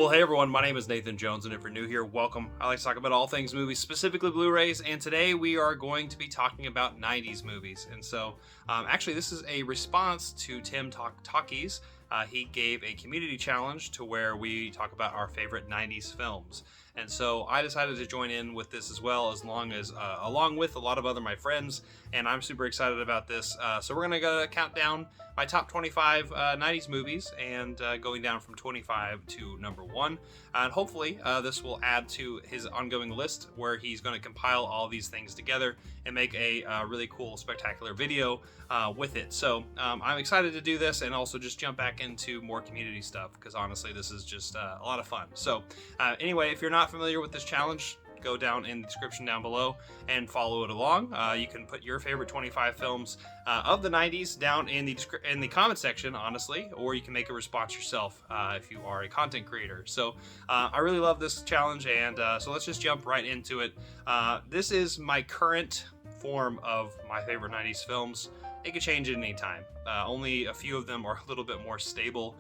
Well, hey everyone, my name is Nathan Jones, and if you're new here, welcome. I like to talk about all things movies, specifically Blu-rays, and today we are going to be talking about 90s movies. And so, actually, this is a response to Tim Talkies. He gave a community challenge to where we talk about our favorite 90s films. And so I decided to join in with this as well, along with a lot of other my friends, and I'm super excited about this. So we're gonna count down my top 25 90s movies, and going down from 25 to number one. And hopefully this will add to his ongoing list where he's going to compile all these things together and make a really cool, spectacular video with it. So I'm excited to do this and also just jump back into more community stuff because honestly, this is just a lot of fun. So anyway, if you're not familiar with this challenge, go down in the description down below and follow it along. You can put your favorite 25 films of the 90s down in the comment section, honestly, or you can make a response yourself if you are a content creator. So I really love this challenge, and so let's just jump right into it. This is my current form of my favorite 90s films. It could change at any time. Only a few of them are a little bit more stable.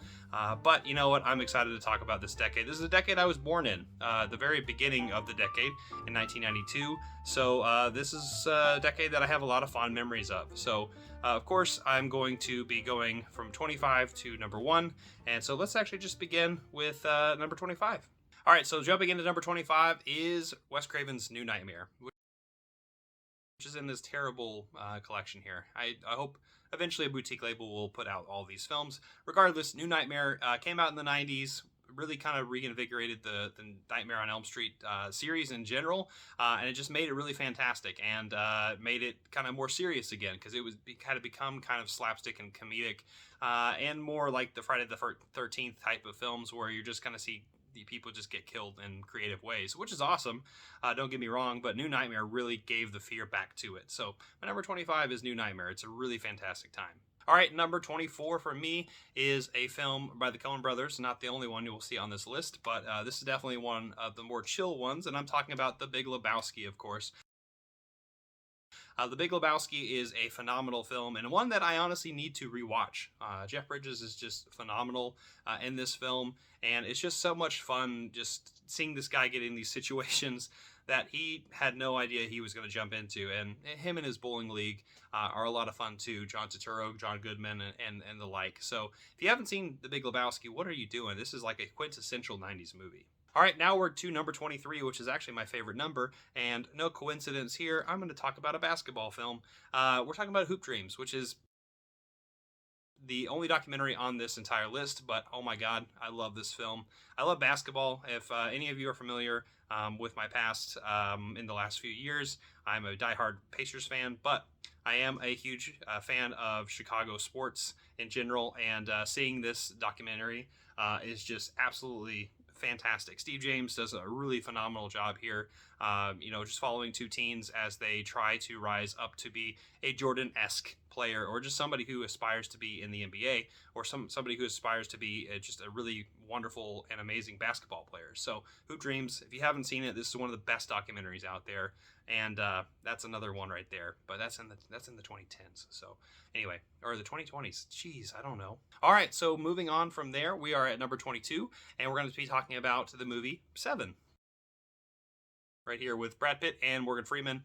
But you know what? I'm excited to talk about this decade. This is a decade I was born in, the very beginning of the decade in 1992. So this is a decade that I have a lot of fond memories of. So of course, I'm going to be going from 25 to number one. And so let's actually just begin with number 25. All right, so jumping into number 25 is Wes Craven's New Nightmare, which is in this terrible collection here. I hope eventually a boutique label will put out all these films. Regardless, New Nightmare came out in the 90s, really kind of reinvigorated the Nightmare on Elm Street series in general, and it just made it really fantastic and made it kind of more serious again because it had to become kind of slapstick and comedic and more like the Friday the 13th type of films where you're just kind of see the people just get killed in creative ways, which is awesome. Don't get me wrong, but New Nightmare really gave the fear back to it. So my number 25 is New Nightmare. It's a really fantastic time. All right, number 24 for me is a film by the Coen brothers. Not the only one you will see on this list, but this is definitely one of the more chill ones, and I'm talking about The Big Lebowski, of course. The Big Lebowski is a phenomenal film and one that I honestly need to rewatch. Jeff Bridges is just phenomenal in this film, and it's just so much fun just seeing this guy get in these situations that he had no idea he was going to jump into. And him and his bowling league are a lot of fun too. John Turturro, John Goodman, and the like. So if you haven't seen The Big Lebowski, what are you doing? This is like a quintessential 90s movie. All right, now we're to number 23, which is actually my favorite number, and no coincidence here, I'm going to talk about a basketball film. We're talking about Hoop Dreams, which is the only documentary on this entire list, but oh my god, I love this film. I love basketball. If any of you are familiar with my past in the last few years, I'm a diehard Pacers fan, but I am a huge fan of Chicago sports in general, and seeing this documentary is just absolutely fantastic. Steve James does a really phenomenal job here, just following two teens as they try to rise up to be a Jordan-esque player, or just somebody who aspires to be in the NBA, or somebody who aspires to be just a really wonderful and amazing basketball player. So Hoop Dreams, if you haven't seen it, this is one of the best documentaries out there, and that's another one right there. But that's in the 2010s. So anyway, or the 2020s. Jeez, I don't know. All right, so moving on from there, we are at number 22, and we're going to be talking about the movie Seven. Right here with Brad Pitt and Morgan Freeman.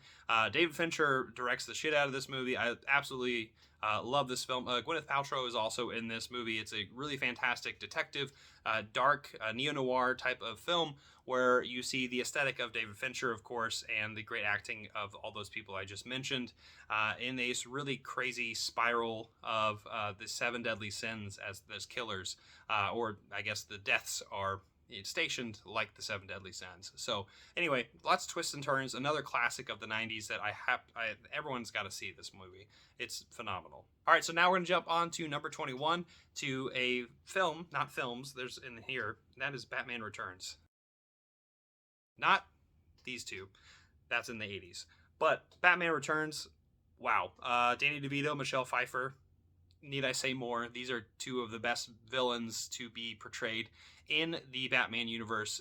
David Fincher directs the shit out of this movie. I absolutely love this film. Gwyneth Paltrow is also in this movie. It's a really fantastic detective, dark, neo-noir type of film where you see the aesthetic of David Fincher, of course, and the great acting of all those people I just mentioned in this really crazy spiral of the seven deadly sins as killers, or I guess the deaths are stationed like the seven deadly sins. So anyway, lots of twists and turns. Another classic of the 90s that everyone's got to see this movie. It's phenomenal. All right, so now we're gonna jump on to number 21 to a film, not films, there's in here, that is Batman Returns. Not these two, that's in the 80s, but Batman Returns, wow. Danny DeVito, Michelle Pfeiffer, need I say more? These are two of the best villains to be portrayed in the Batman universe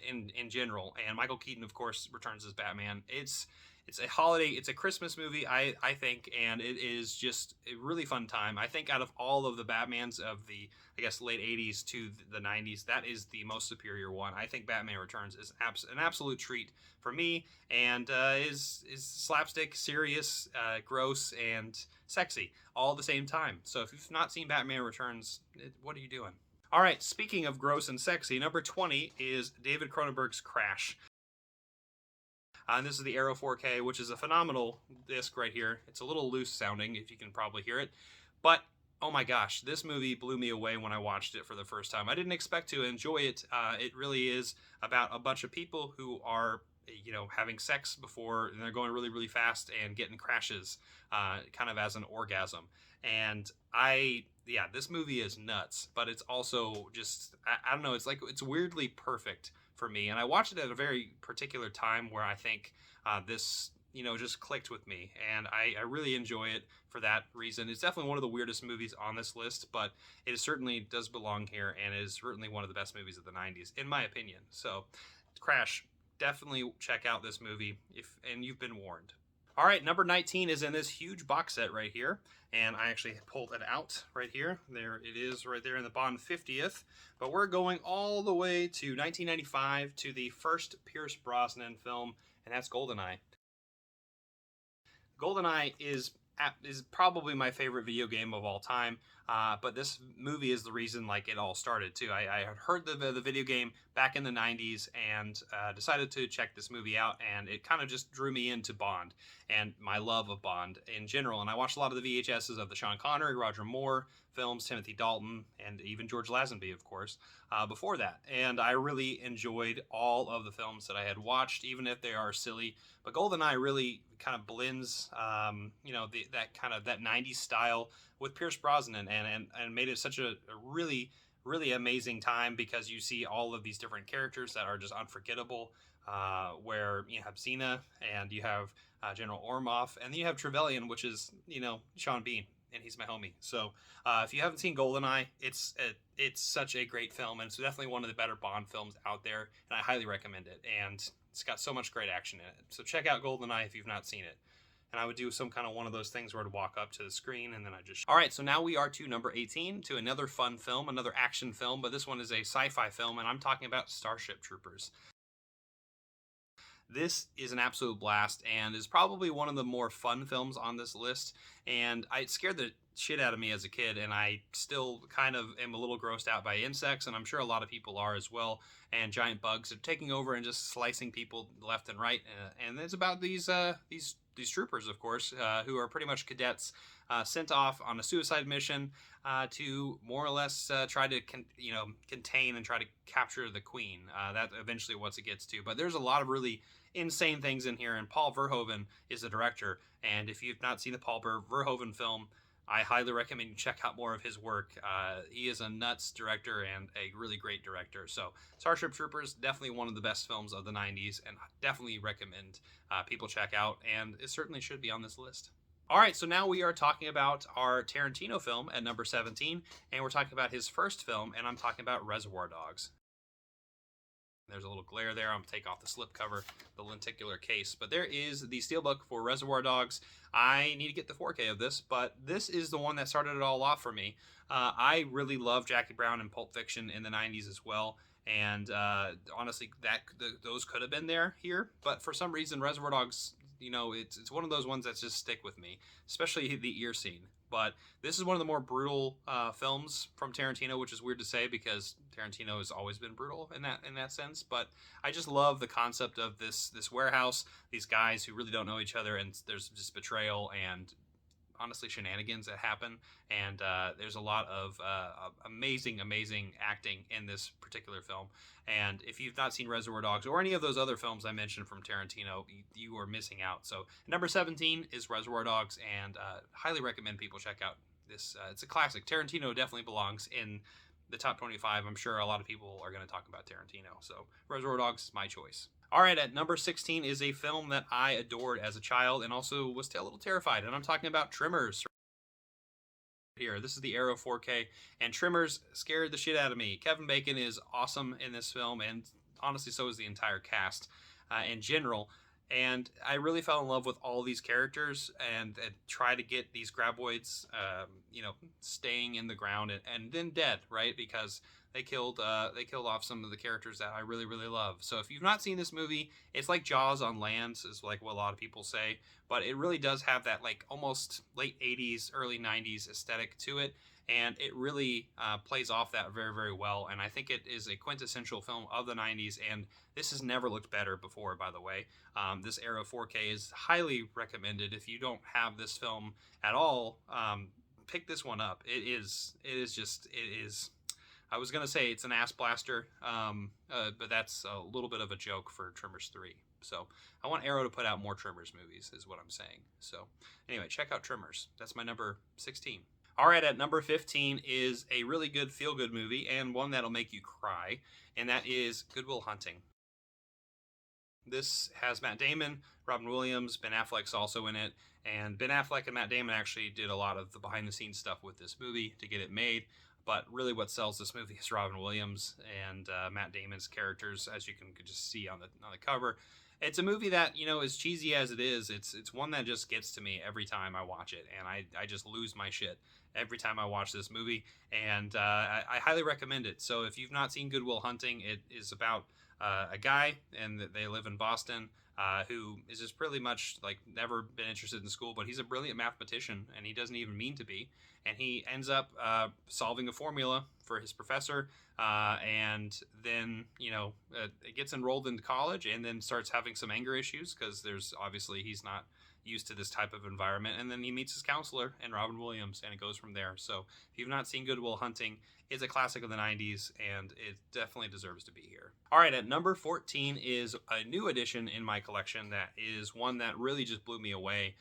in general. And Michael Keaton, of course, returns as Batman. It's it's a holiday, it's a Christmas movie, I think, and it is just a really fun time. I think out of all of the Batmans of the, I guess, late 80s to the 90s, that is the most superior one. I think Batman Returns is an absolute treat for me, and is slapstick, serious, gross, and sexy all at the same time. So if you've not seen Batman Returns, what are you doing? All right, speaking of gross and sexy, number 20 is David Cronenberg's Crash. And this is the Arrow 4K, which is a phenomenal disc right here. It's a little loose sounding, if you can probably hear it. But, oh my gosh, this movie blew me away when I watched it for the first time. I didn't expect to enjoy it. It really is about a bunch of people who are, having sex before, and they're going really, really fast and getting crashes, kind of as an orgasm. And this movie is nuts, but it's also just, I don't know, it's weirdly perfect for me. And I watched it at a very particular time where I think this, just clicked with me. And I really enjoy it for that reason. It's definitely one of the weirdest movies on this list, but it certainly does belong here and is certainly one of the best movies of the 90s, in my opinion. So, Crash, definitely check out this movie, and you've been warned. All right, number 19 is in this huge box set right here, and I actually pulled it out right here. There it is right there in the Bond 50th, but we're going all the way to 1995 to the first Pierce Brosnan film, and that's GoldenEye. GoldenEye is probably my favorite video game of all time, but this movie is the reason it all started too. I had heard the video game back in the 90s and decided to check this movie out, and it kind of just drew me into Bond and my love of Bond in general. And I watched a lot of the VHSs of the Sean Connery, Roger Moore films, Timothy Dalton, and even George Lazenby, of course, before that. And I really enjoyed all of the films that I had watched, even if they are silly. But GoldenEye really kind of blends, that 90s style with Pierce Brosnan, and made it such a really, really amazing time, because you see all of these different characters that are just unforgettable, where you have Xena, and you have General Ormoff, and then you have Trevelyan, which is, Sean Bean, and he's my homie. So if you haven't seen GoldenEye, it's such a great film, and it's definitely one of the better Bond films out there, and I highly recommend it. And it's got so much great action in it. So check out GoldenEye if you've not seen it. And I would do some kind of one of those things where I'd walk up to the screen and then I just... All right, so now we are to number 18, to another fun film, another action film, but this one is a sci-fi film, and I'm talking about Starship Troopers. This is an absolute blast and is probably one of the more fun films on this list, and it scared the shit out of me as a kid, and I still kind of am a little grossed out by insects, and I'm sure a lot of people are as well, and giant bugs are taking over and just slicing people left and right. And it's about these troopers, of course, who are pretty much cadets sent off on a suicide mission to more or less try to contain and try to capture the queen. That eventually what it gets to. But there's a lot of really insane things in here, and Paul Verhoeven is the director. And if you've not seen the Paul Verhoeven film, I highly recommend you check out more of his work. He is a nuts director and a really great director. So Starship Troopers, definitely one of the best films of the 90s, and definitely recommend people check out, and it certainly should be on this list. All right, so now we are talking about our Tarantino film at number 17, and we're talking about his first film, and I'm talking about Reservoir Dogs. There's a little glare there. I'm going to take off the slipcover, the lenticular case. But there is the steelbook for Reservoir Dogs. I need to get the 4K of this, but this is the one that started it all off for me. I really love Jackie Brown and Pulp Fiction in the 90s as well. And honestly, those could have been there here. But for some reason, Reservoir Dogs, it's one of those ones that just stick with me, especially the ear scene. But this is one of the more brutal films from Tarantino, which is weird to say because Tarantino has always been brutal in that sense. But I just love the concept of this warehouse, these guys who really don't know each other, and there's just betrayal and honestly shenanigans that happen. And there's a lot of amazing acting in this particular film. And if you've not seen Reservoir Dogs or any of those other films I mentioned from Tarantino, you are missing out. So number 17 is Reservoir Dogs, and highly recommend people check out this. It's a classic. Tarantino definitely belongs in the top 25. I'm sure a lot of people are going to talk about Tarantino. So Reservoir Dogs is my choice. All right, at number 16 is a film that I adored as a child and also was a little terrified, and I'm talking about Tremors. Here, this is the Arrow 4K, and Tremors scared the shit out of me. Kevin Bacon is awesome in this film, and honestly, so is the entire cast in general. And I really fell in love with all these characters, and try to get these graboids, staying in the ground and then dead, right? Because they killed off some of the characters that I really really love. So if you've not seen this movie, it's like Jaws on land, is like what a lot of people say, but it really does have that like almost late '80s, early '90s aesthetic to it, and it really plays off that very very well. And I think it is a quintessential film of the '90s, and this has never looked better before, by the way. This era 4K is highly recommended. If you don't have this film at all, pick this one up. It is. I was gonna say it's an ass blaster, but that's a little bit of a joke for Tremors 3. So I want Arrow to put out more Tremors movies, is what I'm saying. So anyway, check out Tremors. That's my number 16. All right, at number 15 is a really good feel-good movie, and one that'll make you cry, and that is Goodwill Hunting. This has Matt Damon, Robin Williams, Ben Affleck's also in it, and Ben Affleck and Matt Damon actually did a lot of the behind-the-scenes stuff with this movie to get it made. But really, what sells this movie is Robin Williams and Matt Damon's characters, as you can just see on the cover. It's a movie that, as cheesy as it is, it's one that just gets to me every time I watch it, and I just lose my shit every time I watch this movie, and I highly recommend it. So if you've not seen Goodwill Hunting, it is about a guy, and they live in Boston, who is just pretty much like never been interested in school, but he's a brilliant mathematician, and he doesn't even mean to be. And he ends up solving a formula for his professor, and then gets enrolled into college, and then starts having some anger issues because there's obviously he's not used to this type of environment. And then he meets his counselor and Robin Williams, and it goes from there. So if you've not seen Goodwill Hunting, it's a classic of the 90s, and it definitely deserves to be here. All right, at number 14 is a new addition in my collection that is one that really just blew me away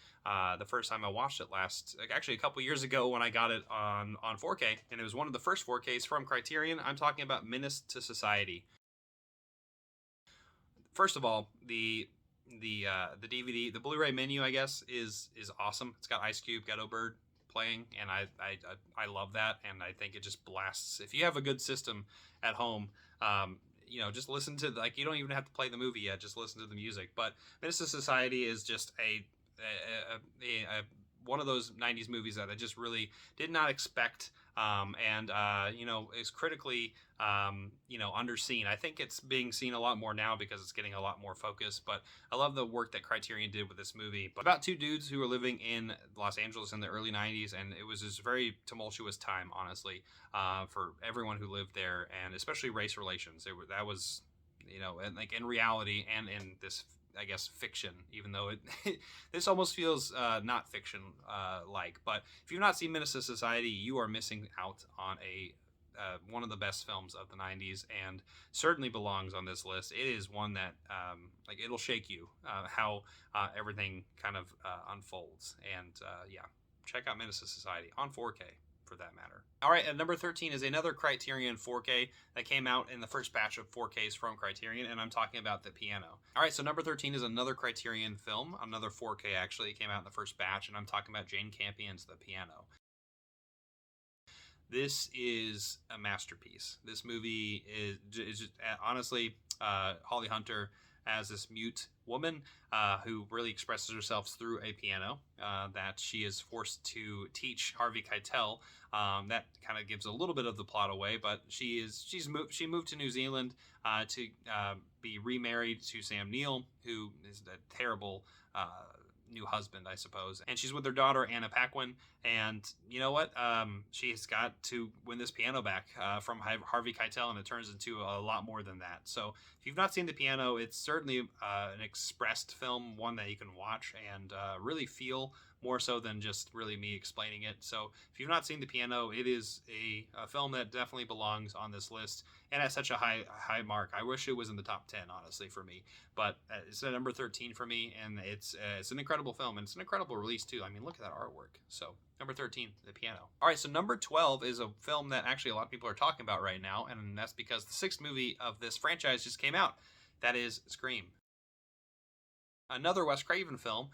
the first time I watched it actually a couple years ago when I got it on 4K, and it was one of the first 4Ks from Criterion. I'm talking about Menace to Society. First of all, the DVD, the Blu-ray menu, I guess, is awesome. It's got Ice Cube, Ghetto Bird playing, and I love that, and I think it just blasts. If you have a good system at home, just listen to, like, you don't even have to play the movie yet, just listen to the music. But Menace to Society is just a one of those 90s movies that I just really did not expect, and is critically underseen. I think it's being seen a lot more now because it's getting a lot more focus, but I love the work that Criterion did with this movie. But about two dudes who were living in Los Angeles in the early 90s, and it was this very tumultuous time, honestly, for everyone who lived there, and especially race relations. That was, and like in reality and in this, I guess, fiction, even though this almost feels not fiction like. But if you've not seen Menace to Society, you are missing out on one of the best films of the 90s, and certainly belongs on this list. It is one that it'll shake you how everything kind of unfolds. And check out Menace to Society on 4K. For that matter. All right, at number 13 is another Criterion 4K that came out in the first batch of 4Ks from Criterion, and I'm talking about The Piano. All right, so number 13 is another Criterion film, another 4K actually. It came out in the first batch, and I'm talking about Jane Campion's The Piano. This is a masterpiece. This movie is just, honestly, Holly Hunter as this mute woman who really expresses herself through a piano that she is forced to teach Harvey Keitel. That kind of gives a little bit of the plot away, but she moved to New Zealand to be remarried to Sam Neill, who is a terrible new husband, I suppose. And she's with her daughter, Anna Paquin. And you know what? She's got to win this piano back from Harvey Keitel, and it turns into a lot more than that. So if you've not seen The Piano, it's certainly an expressed film, one that you can watch and really feel more so than just really me explaining it. So if you've not seen The Piano, it is a film that definitely belongs on this list, and at such a high mark. I wish it was in the top 10, honestly, for me, but it's at number 13 for me, and it's an incredible film, and it's an incredible release too. I mean, look at that artwork. So number 13, The Piano. All right, so number 12 is a film that actually a lot of people are talking about right now, and that's because the 6th movie of this franchise just came out. That is Scream. Another Wes Craven film.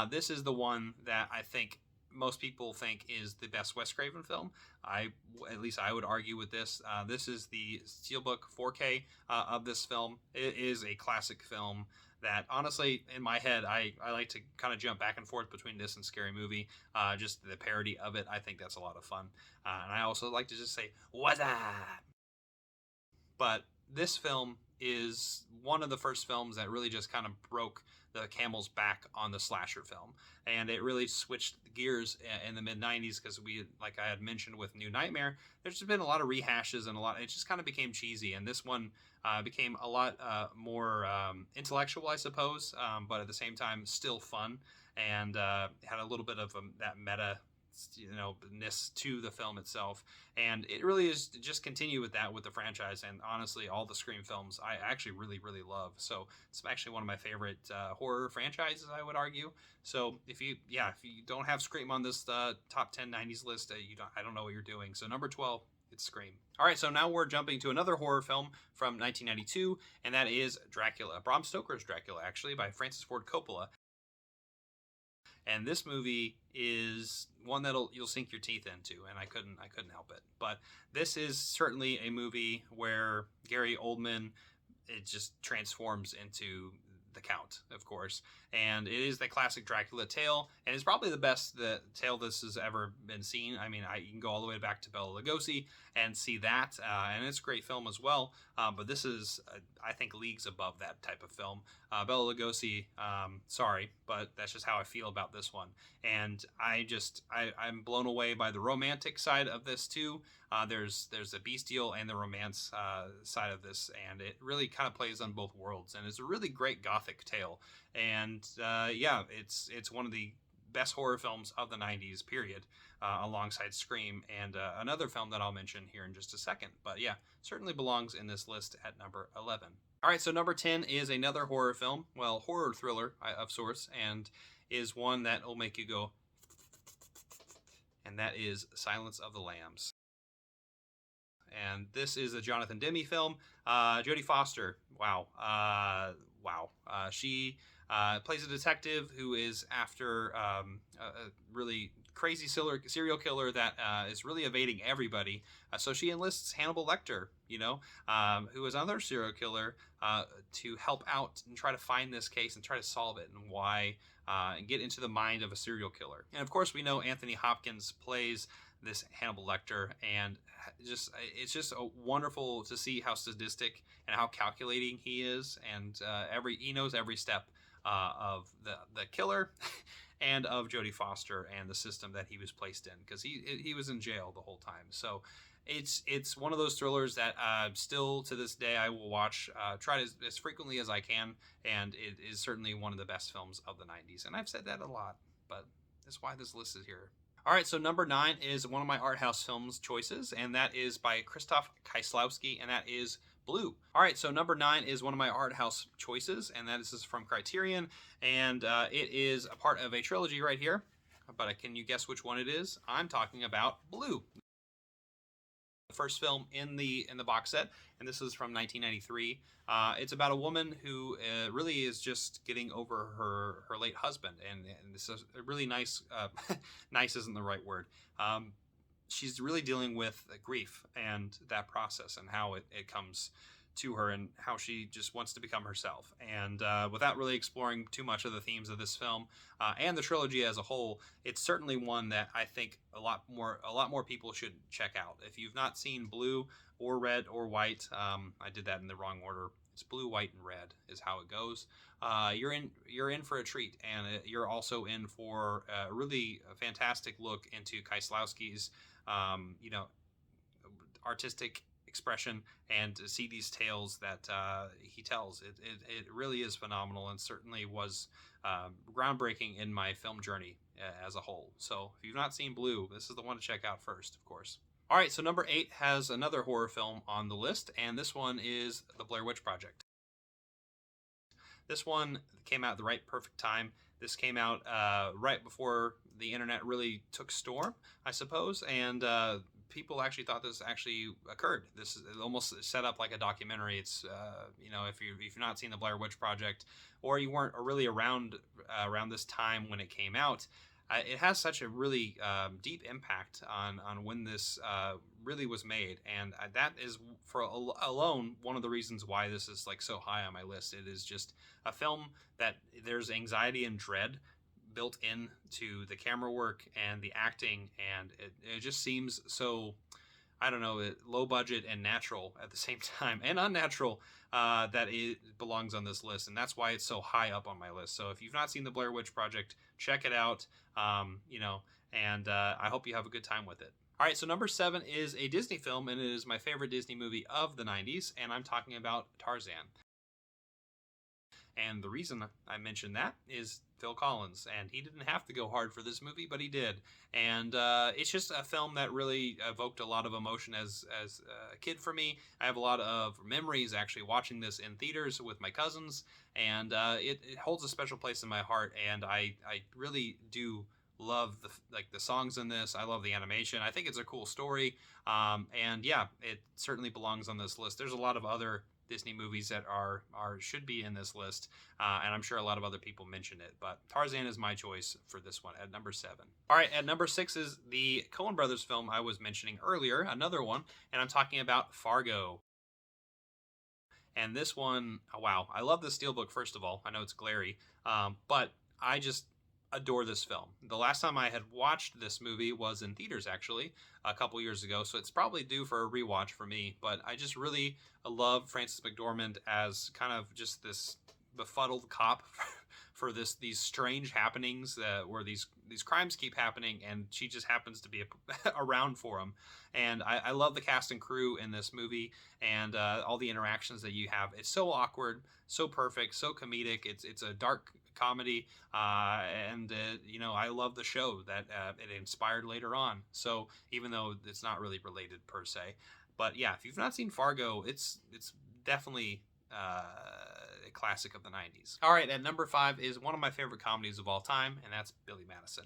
This is the one that I think most people think is the best Wes Craven film. At least I would argue with this. This is the Steelbook 4K of this film. It is a classic film that, honestly, in my head, I like to kind of jump back and forth between this and Scary Movie. Just the parody of it, I think that's a lot of fun. And I also like to just say, "What's up?" But this film is one of the first films that really just kind of broke the camel's back on the slasher film, and it really switched gears in the mid 90s, because like I had mentioned with New Nightmare, there's just been a lot of rehashes and it just kind of became cheesy, and this one became a lot more intellectual, I suppose, but at the same time still fun, and had a little bit of that meta ness to the film itself, and it really is just continue with that with the franchise. And honestly, all the Scream films I actually really love, so it's actually one of my favorite horror franchises, I would argue. So if you don't have Scream on this top 10 90s list, I don't know what you're doing. So number 12, it's Scream. All right, so now we're jumping to another horror film from 1992, and that is Dracula. Bram Stoker's Dracula, actually, by Francis Ford Coppola. And this movie is one you'll sink your teeth into, and I couldn't help it. But this is certainly a movie where Gary Oldman, it just transforms into the Count, of course, and it is the classic Dracula tale, and it's probably the best tale this has ever been seen. I mean, you can go all the way back to Bela Lugosi and see that, and it's a great film as well. But this is, I think, leagues above that type of film. Bela Lugosi, sorry, but that's just how I feel about this one, and I'm blown away by the romantic side of this too. There's the bestial and the romance side of this, and it really kind of plays on both worlds, and it's a really great gothic tale. And it's one of the best horror films of the 90s, period, alongside Scream, and another film that I'll mention here in just a second. But yeah, certainly belongs in this list at number 11. All right, so number 10 is another horror film, well, horror thriller of sorts, and is one that will make you go, and that is Silence of the Lambs. And this is a Jonathan Demme film. Jodie Foster, wow. She plays a detective who is after a really crazy serial killer that is really evading everybody. So she enlists Hannibal Lecter, who is another serial killer, to help out and try to find this case and try to solve it, and why, and get into the mind of a serial killer. And of course, we know Anthony Hopkins plays this Hannibal Lecter, and it's just wonderful to see how sadistic and how calculating he is, and he knows every step of the killer and of Jodie Foster and the system that he was placed in, because he was in jail the whole time. So it's one of those thrillers that still to this day I will watch, try as frequently as I can, and it is certainly one of the best films of the 90s. And I've said that a lot, but that's why this list is here. All right, so number 9 is one of my art house films choices, and that is by Krzysztof Kieślowski, and that is Blue. All right, so number 9 is one of my art house choices, and that is from Criterion, and it is a part of a trilogy right here. But can you guess which one it is? I'm talking about Blue, the first film in the box set, and this is from 1993. It's about a woman who really is just getting over her late husband, and this is a really nice. Nice isn't the right word. She's really dealing with grief and that process, and how it comes to her, and how she just wants to become herself. And without really exploring too much of the themes of this film and the trilogy as a whole, it's certainly one that I think a lot more people should check out. If you've not seen Blue or Red or White, I did that in the wrong order. It's Blue, White, and Red is how it goes. You're in for a treat, and you're also in for a really fantastic look into Kieślowski's artistic expression, and to see these tales that he tells. It really is phenomenal, and certainly was groundbreaking in my film journey as a whole. So if you've not seen Blue, this is the one to check out first, of course. All right, so number 8 has another horror film on the list, and this one is The Blair Witch Project. This one came out at the right perfect time. This came out right before the internet really took storm, I suppose, and people actually thought this actually occurred. This is almost set up like a documentary. It's if you've not seen The Blair Witch Project, or you weren't really around this time when it came out, it has such a really deep impact on when this really was made, and that is alone one of the reasons why this is like so high on my list. It is just a film that there's anxiety and dread built into the camera work and the acting, and it just seems so, I don't know, low budget and natural at the same time, and unnatural, that it belongs on this list, and that's why it's so high up on my list. So if you've not seen the Blair Witch Project, check it out. And I hope you have a good time with it. All right, so number 7 is a Disney film, and it is my favorite Disney movie of the 90s, and I'm talking about Tarzan. And the reason I mentioned that is Phil Collins, and he didn't have to go hard for this movie, but he did. And it's just a film that really evoked a lot of emotion as a kid for me. I have a lot of memories actually watching this in theaters with my cousins, and it holds a special place in my heart. And I really do love the songs in this. I love the animation. I think it's a cool story. And yeah, it certainly belongs on this list. There's a lot of other Disney movies that should be in this list, and I'm sure a lot of other people mentioned it, but Tarzan is my choice for this one at number 7. All right, at number 6 is the Coen Brothers film I was mentioning earlier, another one, and I'm talking about Fargo. And this one, oh, wow, I love the steelbook, first of all. I know it's glary, but I just adore this film. The last time I had watched this movie was in theaters, actually, a couple years ago, so it's probably due for a rewatch for me, but I just really love Frances McDormand as kind of just this befuddled cop for these strange happenings where these crimes keep happening, and she just happens to be around for them. And I love the cast and crew in this movie, and all the interactions that you have. It's so awkward, so perfect, so comedic. It's a dark comedy, and I love the show that it inspired later on. So even though it's not really related per se, but yeah, if you've not seen Fargo, it's definitely a classic of the 90s. All right, at number 5 is one of my favorite comedies of all time, and that's Billy Madison.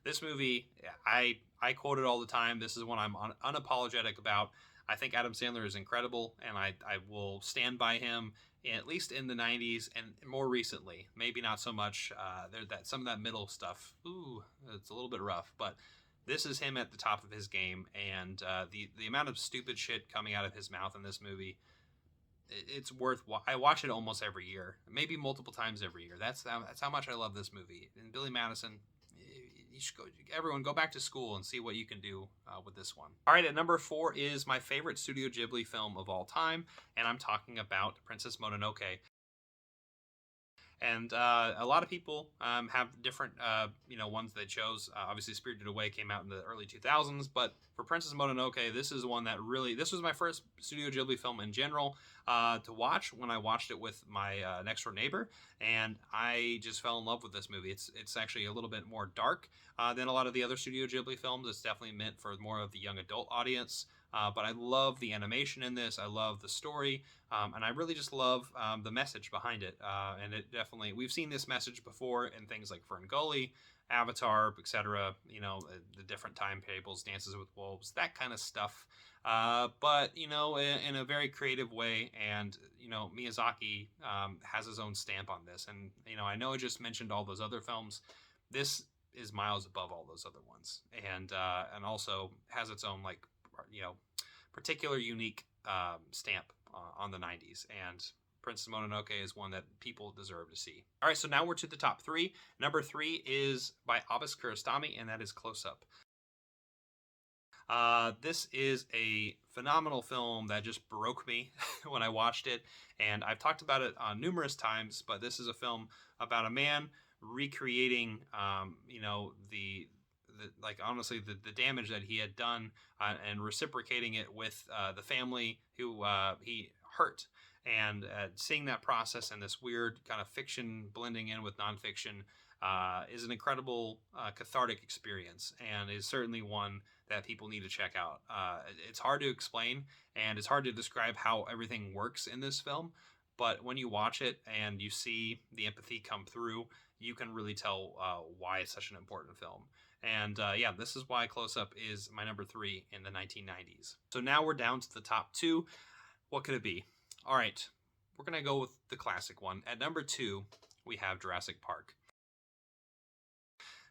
This movie, I quote it all the time. This is one I'm unapologetic about. I think Adam Sandler is incredible, and I will stand by him, at least in the 90s and more recently. Maybe not so much. Some of that middle stuff, ooh, it's a little bit rough, but this is him at the top of his game, and the amount of stupid shit coming out of his mouth in this movie, it's worth. I watch it almost every year, maybe multiple times every year. That's how much I love this movie. And Billy Madison, you should everyone go back to school and see what you can do with this one. All right, at number 4 is my favorite Studio Ghibli film of all time, and I'm talking about Princess Mononoke. And a lot of people have different, ones they chose. Obviously, Spirited Away came out in the early 2000s, but for Princess Mononoke, this is one that this was my first Studio Ghibli film in general to watch when I watched it with my next door neighbor, and I just fell in love with this movie. It's actually a little bit more dark than a lot of the other Studio Ghibli films. It's definitely meant for more of the young adult audience. But I love the animation in this. I love the story, and I really just love the message behind it. And it definitely, we've seen this message before in things like Ferngully, Avatar, etc. The different timetables, Dances with Wolves, that kind of stuff. But in a very creative way, and Miyazaki has his own stamp on this. And I know I just mentioned all those other films. This is miles above all those other ones, and also has its own particular unique stamp on the 90s, and Princess Mononoke is one that people deserve to see. All right, so now we're to the top 3. Number 3 is by Abbas Kiarostami, and that is Close Up. This is a phenomenal film that just broke me when I watched it, and I've talked about it numerous times, but this is a film about a man recreating, honestly, the damage that he had done, and reciprocating it with the family who he hurt, and seeing that process and this weird kind of fiction blending in with nonfiction is an incredible cathartic experience, and is certainly one that people need to check out. It's hard to explain, and it's hard to describe how everything works in this film, but when you watch it and you see the empathy come through, you can really tell why it's such an important film. And this is why Close Up is my number 3 in the 1990s. So now we're down to the top 2. What could it be? All right, we're going to go with the classic one. At number 2, we have Jurassic Park.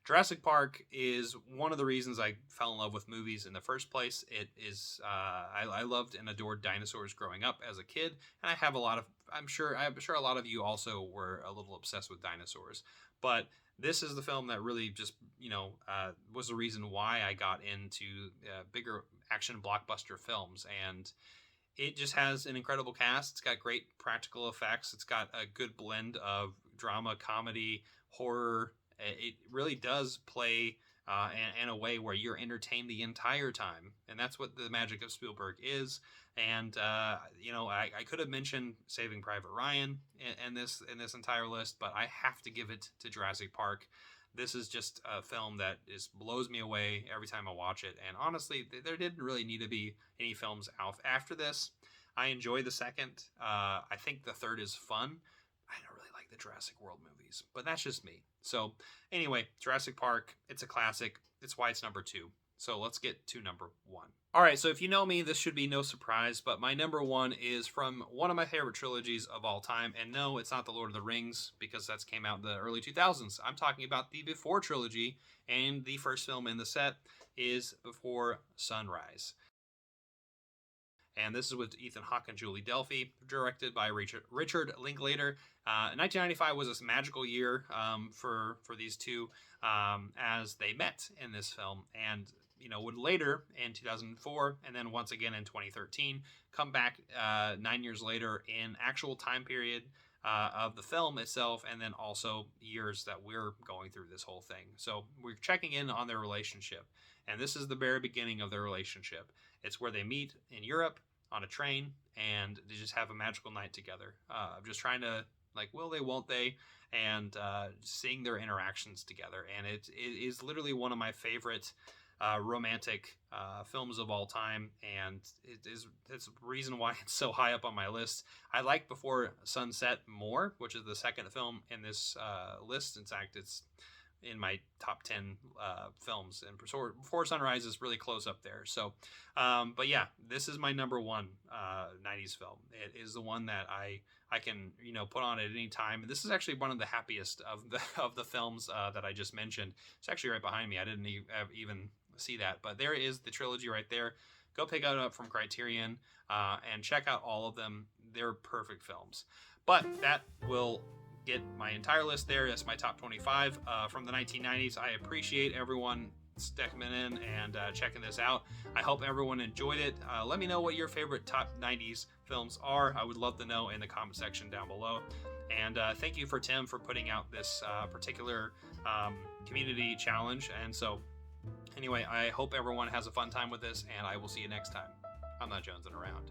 Jurassic Park is one of the reasons I fell in love with movies in the first place. It is I loved and adored dinosaurs growing up as a kid, and I have a lot of I'm sure a lot of you also were a little obsessed with dinosaurs. But this is the film that really just was the reason why I got into bigger action blockbuster films. And it just has an incredible cast. It's got great practical effects. It's got a good blend of drama, comedy, horror. It really does play in a way where you're entertained the entire time, and that's what the magic of Spielberg is. And I could have mentioned Saving Private Ryan in this entire list, but I have to give it to Jurassic Park. This is just a film that blows me away every time I watch it. And honestly, there didn't really need to be any films out after this. I enjoy the second. I think the third is fun. I don't really like the Jurassic World movies, but that's just me. So anyway, Jurassic Park, it's a classic. It's why it's number 2. So let's get to number 1. All right, so if you know me, this should be no surprise, but my number 1 is from one of my favorite trilogies of all time. And no, it's not The Lord of the Rings, because that's came out in the early 2000s. I'm talking about the Before trilogy, and the first film in the set is Before Sunrise. And this is with Ethan Hawke and Julie Delpy, directed by Richard Linklater. 1995 was a magical year for these two as they met in this film, and would later in 2004 and then once again in 2013 come back 9 years later in actual time period of the film itself, and then also years that we're going through this whole thing. So we're checking in on their relationship, and this is the very beginning of their relationship. It's where they meet in Europe on a train, and they just have a magical night together. I'm just trying to, will they, won't they, and seeing their interactions together. And it is literally one of my favorite romantic films of all time, and it's the reason why it's so high up on my list. I like Before Sunset more, which is the second film in this list. In fact, it's in my top 10 films, and Before Sunrise is really close up there. So but yeah, this is my number 1 90s film. It is the one that I can put on at any time. And this is actually one of the happiest of the films that I just mentioned. It's actually right behind me. I didn't even see that, but there is the trilogy right there. Go pick it up from Criterion and check out all of them. They're perfect films. But that will get my entire list there. That's my top 25 from the 1990s. I appreciate everyone sticking in and checking this out. I hope everyone enjoyed it. Let me know what your favorite top 90s films are. I would love to know in the comment section down below. And thank you for Tim for putting out this particular community challenge. And so anyway, I hope everyone has a fun time with this, and I will see you next time. I'm not jonesing around.